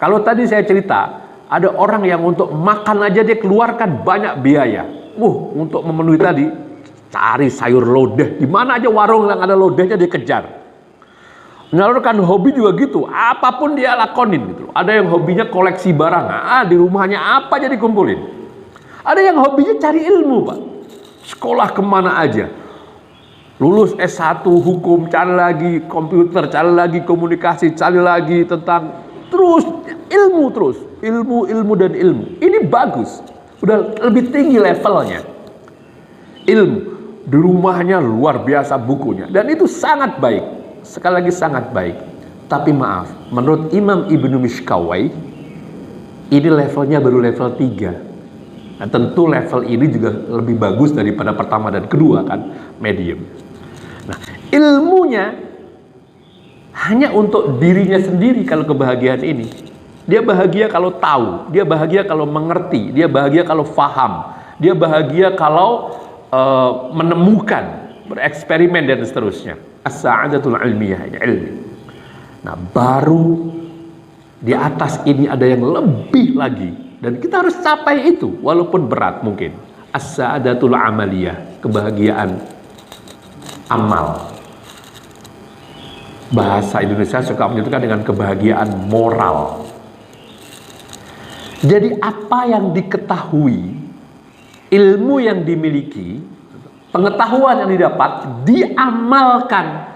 Kalau tadi saya cerita, ada orang yang untuk makan aja dia keluarkan banyak biaya. Untuk memenuhi tadi, cari sayur lodeh. Di mana aja warung yang ada lodehnya dia kejar. Menyalurkan hobi juga gitu, apapun dia lakonin gitu. Ada yang hobinya koleksi barang, di rumahnya apa aja dikumpulin. Ada yang hobinya cari ilmu, Pak. Sekolah kemana aja. Lulus S1 hukum, cari lagi komputer, cari lagi komunikasi, cari lagi tentang terus ilmu dan ilmu. Ini bagus, udah lebih tinggi levelnya. Ilmu di rumahnya luar biasa bukunya, dan itu sangat baik. Sekali lagi sangat baik. Tapi maaf, menurut Imam Ibnu Mishkawai, ini levelnya baru level 3. Nah, tentu level ini juga lebih bagus daripada pertama dan kedua kan, medium. Nah, ilmunya hanya untuk dirinya sendiri. Kalau kebahagiaan ini, dia bahagia kalau tahu, dia bahagia kalau mengerti, dia bahagia kalau faham, dia bahagia kalau menemukan, bereksperimen dan seterusnya. As-sa'adatul ilmiyah, ilmi. Nah, baru di atas ini ada yang lebih lagi, dan kita harus capai itu walaupun berat mungkin. As-sa'adatul amaliyah, kebahagiaan amal. Bahasa Indonesia suka menyebutkan dengan kebahagiaan moral. Jadi apa yang diketahui, ilmu yang dimiliki, pengetahuan yang didapat, diamalkan.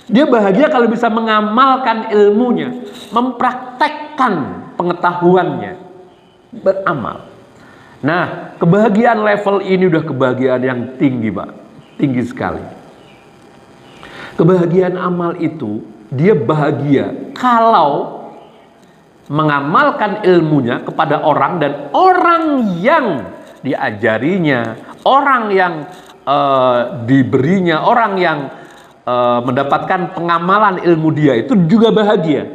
Dia bahagia kalau bisa mengamalkan ilmunya, mempraktekkan pengetahuannya, beramal. Nah, kebahagiaan level ini udah kebahagiaan yang tinggi, Pak. Tinggi sekali. Kebahagiaan amal itu, dia bahagia kalau mengamalkan ilmunya kepada orang, dan orang yang diajarinya, orang yang diberinya, orang yang mendapatkan pengamalan ilmu dia itu juga bahagia.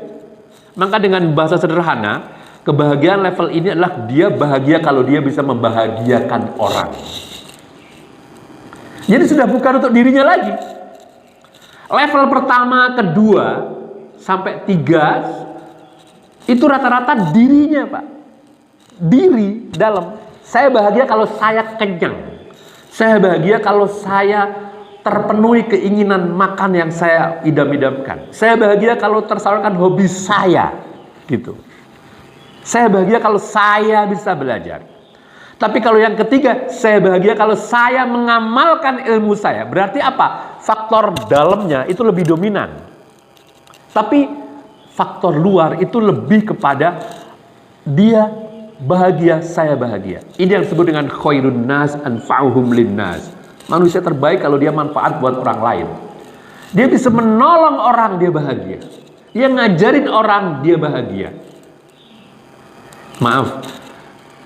Maka dengan bahasa sederhana, kebahagiaan level ini adalah dia bahagia kalau dia bisa membahagiakan orang. Jadi sudah bukan untuk dirinya lagi. Level pertama, kedua, sampai 3 itu rata-rata dirinya, Pak. Diri dalam. Saya bahagia kalau saya kenyang. Saya bahagia kalau saya terpenuhi keinginan makan yang saya idam-idamkan. Saya bahagia kalau tersalurkan hobi saya, gitu. Saya bahagia kalau saya bisa belajar. Tapi kalau yang ketiga, saya bahagia kalau saya mengamalkan ilmu saya. Berarti apa? Faktor dalamnya itu lebih dominan. Tapi faktor luar itu lebih kepada dia bahagia, saya bahagia. Ini yang disebut dengan khairun nas anfa'uhum linnas. Manusia terbaik kalau dia manfaat buat orang lain. Dia bisa menolong orang, dia bahagia. Dia ngajarin orang, dia bahagia. Maaf,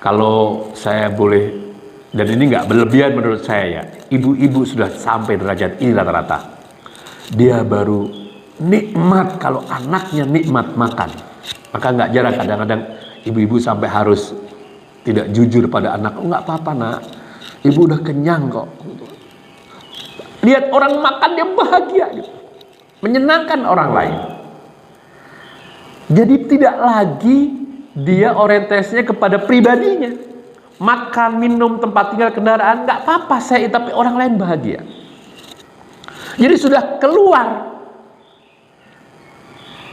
kalau saya boleh, dan ini nggak berlebihan menurut saya ya, ibu-ibu sudah sampai derajat ini rata-rata. Dia baru nikmat kalau anaknya nikmat makan. Maka nggak jarang kadang-kadang ibu-ibu sampai harus tidak jujur pada anak. Oh, nggak apa-apa nak, ibu udah kenyang kok. Lihat orang makan dia bahagia gitu. Menyenangkan orang lain. Jadi tidak lagi dia orientasinya kepada pribadinya. Makan, minum, tempat tinggal, kendaraan, nggak apa-apa saya, tapi orang lain bahagia. Jadi sudah keluar.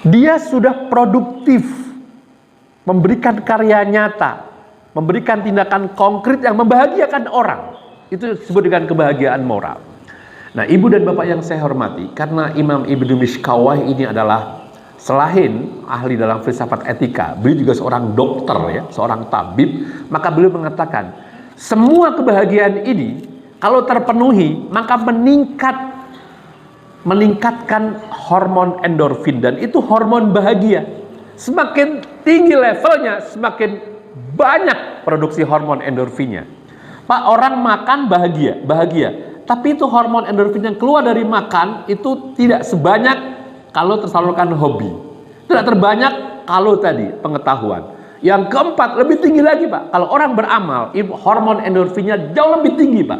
Dia sudah produktif. Memberikan karya nyata. Memberikan tindakan konkret yang membahagiakan orang. Itu disebut dengan kebahagiaan moral. Nah, ibu dan bapak yang saya hormati, karena Imam Ibnu Mishkawai ini adalah selain ahli dalam filsafat etika, beliau juga seorang dokter ya, seorang tabib, maka beliau mengatakan, semua kebahagiaan ini kalau terpenuhi, maka meningkatkan hormon endorfin, dan itu hormon bahagia. Semakin tinggi levelnya, semakin banyak produksi hormon endorfinnya. Pak, orang makan bahagia. Tapi itu hormon endorfin yang keluar dari makan itu tidak sebanyak kalau tersalurkan hobi. Tidak terbanyak kalau tadi pengetahuan. Yang keempat, lebih tinggi lagi Pak. Kalau orang beramal, hormon endorfinnya jauh lebih tinggi Pak.